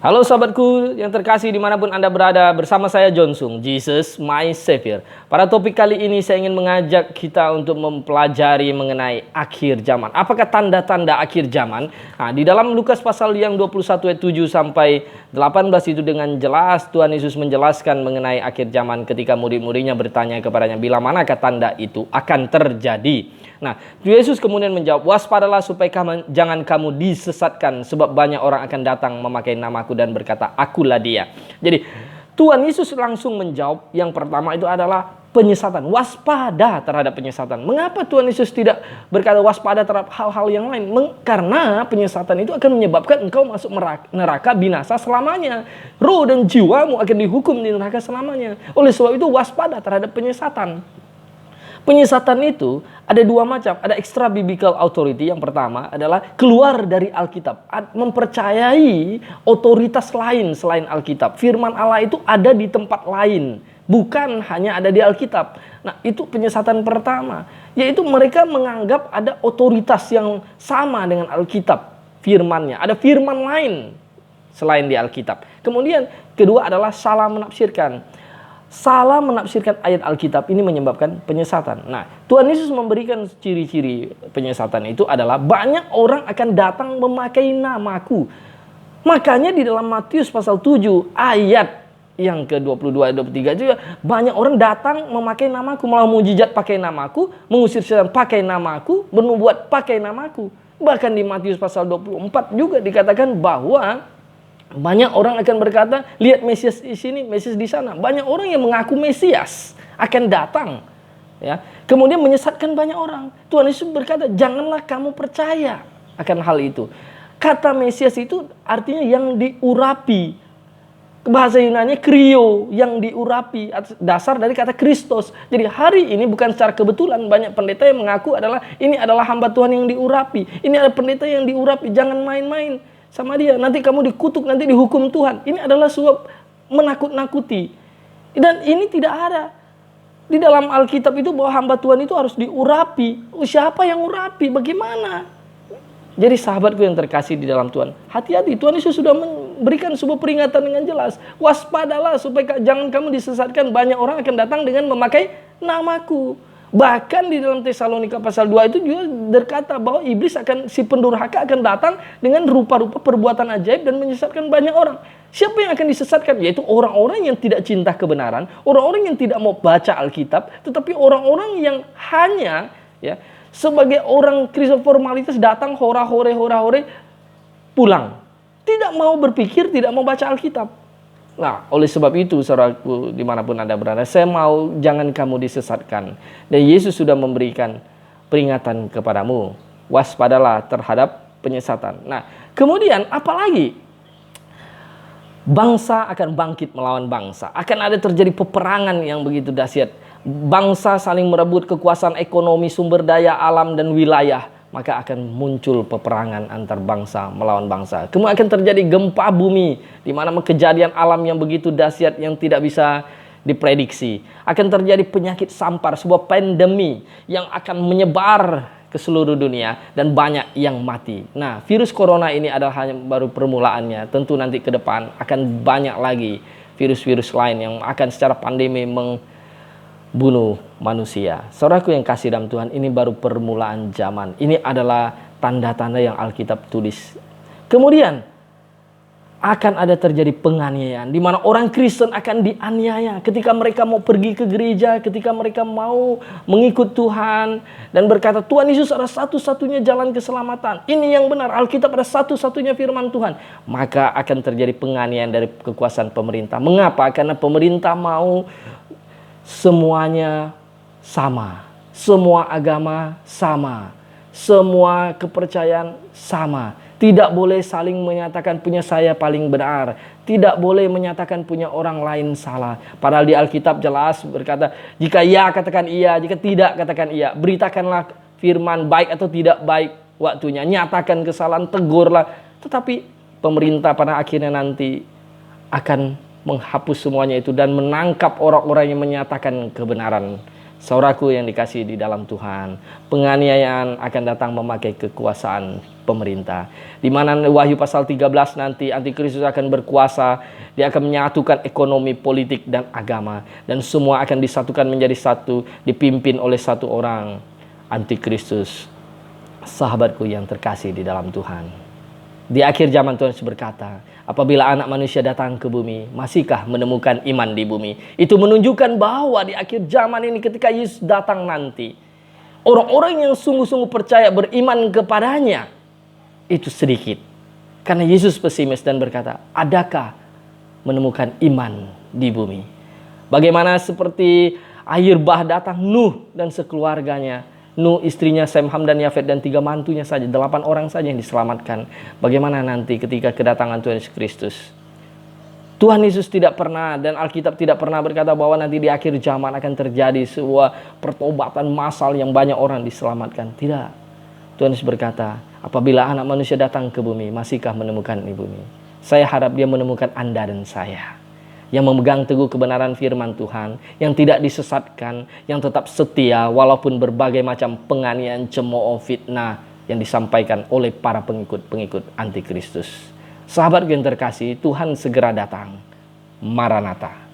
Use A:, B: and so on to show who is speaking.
A: Halo sahabatku yang terkasih dimanapun Anda berada, bersama saya John Sung, Jesus My Savior. Pada topik kali ini saya ingin mengajak kita untuk mempelajari mengenai akhir zaman. Apakah tanda-tanda akhir zaman? Nah, di dalam Lukas pasal yang 21 ayat 7 sampai 18 itu dengan jelas Tuhan Yesus menjelaskan mengenai akhir zaman ketika murid-muridnya bertanya kepadanya, bila manakah tanda itu akan terjadi? Nah, Yesus kemudian menjawab, waspadalah supaya jangan kamu disesatkan, sebab banyak orang akan datang memakai namaku dan berkata, akulah dia. Jadi, Tuhan Yesus langsung menjawab, yang pertama itu adalah penyesatan. Waspada terhadap penyesatan. Mengapa Tuhan Yesus tidak berkata waspada terhadap hal-hal yang lain? Karena penyesatan itu akan menyebabkan engkau masuk neraka binasa selamanya. Roh dan jiwamu akan dihukum di neraka selamanya. Oleh sebab itu waspada terhadap penyesatan. Penyesatan itu ada dua macam. Ada extra biblical authority. Yang pertama adalah keluar dari Alkitab, mempercayai otoritas lain selain Alkitab. Firman Allah itu ada di tempat lain, bukan hanya ada di Alkitab. Nah, itu penyesatan pertama, yaitu mereka menganggap ada otoritas yang sama dengan Alkitab, firmannya. Ada firman lain selain di Alkitab. Kemudian kedua adalah salah menafsirkan. Salah menafsirkan ayat Alkitab ini menyebabkan penyesatan. Nah, Tuhan Yesus memberikan ciri-ciri penyesatan itu adalah banyak orang akan datang memakai namaku. Makanya di dalam Matius pasal 7 ayat yang ke-22 23 juga banyak orang datang memakai namaku, melakukan mujizat pakai namaku, mengusir setan pakai namaku, bernubuat pakai namaku. Bahkan di Matius pasal 24 juga dikatakan bahwa banyak orang akan berkata, lihat Mesias di sini, Mesias di sana. Banyak orang yang mengaku Mesias akan datang, ya. Kemudian menyesatkan banyak orang. Tuhan Yesus berkata, janganlah kamu percaya akan hal itu. Kata Mesias itu artinya yang diurapi. Bahasa Yunani krio, yang diurapi, dasar dari kata Kristus. Jadi hari ini bukan secara kebetulan banyak pendeta yang mengaku adalah ini adalah hamba Tuhan yang diurapi. Ini adalah pendeta yang diurapi, jangan main-main sama dia, nanti kamu dikutuk, nanti dihukum Tuhan. Ini adalah suap menakut-nakuti. Dan ini tidak ada di dalam Alkitab itu bahwa hamba Tuhan itu harus diurapi. Siapa yang urapi? Bagaimana? Jadi sahabatku yang terkasih di dalam Tuhan, hati-hati. Tuhan Yesus sudah memberikan sebuah peringatan dengan jelas. Waspadalah supaya jangan kamu disesatkan. Banyak orang akan datang dengan memakai namaku. Bahkan di dalam Tesalonika pasal 2 itu juga berkata bahwa iblis si pendurhaka akan datang dengan rupa-rupa perbuatan ajaib dan menyesatkan banyak orang. Siapa yang akan disesatkan? Yaitu orang-orang yang tidak cinta kebenaran, orang-orang yang tidak mau baca Alkitab, tetapi orang-orang yang hanya sebagai orang Kristen formalitas datang hora-hore pulang. Tidak mau berpikir, tidak mau baca Alkitab. Nah, oleh sebab itu, saudaraku, dimanapun Anda berada, saya mau jangan kamu disesatkan. Dan Yesus sudah memberikan peringatan kepadamu. Waspadalah terhadap penyesatan. Nah, kemudian apalagi? Bangsa akan bangkit melawan bangsa. Akan ada terjadi peperangan yang begitu dahsyat. Bangsa saling merebut kekuasaan ekonomi, sumber daya alam, dan wilayah. Maka akan muncul peperangan antar bangsa melawan bangsa. Kemudian akan terjadi gempa bumi, di mana kejadian alam yang begitu dahsyat yang tidak bisa diprediksi. Akan terjadi penyakit sampar, sebuah pandemi yang akan menyebar ke seluruh dunia dan banyak yang mati. Nah, virus corona ini adalah hanya baru permulaannya. Tentu nanti ke depan akan banyak lagi virus-virus lain yang akan secara pandemi bunuh manusia. Saudaraku yang kasih dalam Tuhan, ini baru permulaan zaman. Ini adalah tanda-tanda yang Alkitab tulis. Kemudian akan ada terjadi penganiayaan, di mana orang Kristen akan dianiaya ketika mereka mau pergi ke gereja, ketika mereka mau mengikut Tuhan dan berkata Tuhan Yesus adalah satu-satunya jalan keselamatan. Ini yang benar, Alkitab adalah satu-satunya firman Tuhan. Maka akan terjadi penganiayaan dari kekuasaan pemerintah. Mengapa? Karena pemerintah mau semuanya sama, semua agama sama, semua kepercayaan sama. Tidak boleh saling menyatakan punya saya paling benar, tidak boleh menyatakan punya orang lain salah. Padahal di Alkitab jelas berkata, jika ya katakan iya, jika tidak katakan iya. Beritakanlah firman baik atau tidak baik waktunya, nyatakan kesalahan, tegurlah. Tetapi pemerintah pada akhirnya nanti akan menghapus semuanya itu dan menangkap orang-orang yang menyatakan kebenaran. Saudaraku yang dikasihi di dalam Tuhan, penganiayaan akan datang memakai kekuasaan pemerintah. Di mana Wahyu pasal 13 nanti antikristus akan berkuasa, dia akan menyatukan ekonomi, politik, dan agama. Dan semua akan disatukan menjadi satu, dipimpin oleh satu orang, antikristus. Sahabatku yang terkasih di dalam Tuhan, di akhir zaman Tuhan Yesus berkata, apabila anak manusia datang ke bumi, masihkah menemukan iman di bumi? Itu menunjukkan bahwa di akhir zaman ini ketika Yesus datang nanti, orang-orang yang sungguh-sungguh percaya beriman kepadanya, itu sedikit. Karena Yesus pesimis dan berkata, adakah menemukan iman di bumi? Bagaimana seperti air bah datang Nuh dan sekeluarganya. Nuh, istrinya Sem, Ham, dan Yafet, dan 3 mantunya saja, 8 orang saja yang diselamatkan. Bagaimana nanti ketika kedatangan Tuhan Yesus Kristus? Tuhan Yesus tidak pernah, dan Alkitab tidak pernah berkata bahwa nanti di akhir zaman akan terjadi sebuah pertobatan massal yang banyak orang diselamatkan. Tidak. Tuhan Yesus berkata, apabila anak manusia datang ke bumi, masihkah menemukan di bumi? Saya harap dia menemukan Anda dan saya, yang memegang teguh kebenaran firman Tuhan, yang tidak disesatkan, yang tetap setia walaupun berbagai macam penganiayaan, cemooh, fitnah yang disampaikan oleh para pengikut-pengikut antikristus. Sahabat yang terkasih, Tuhan segera datang. Maranatha.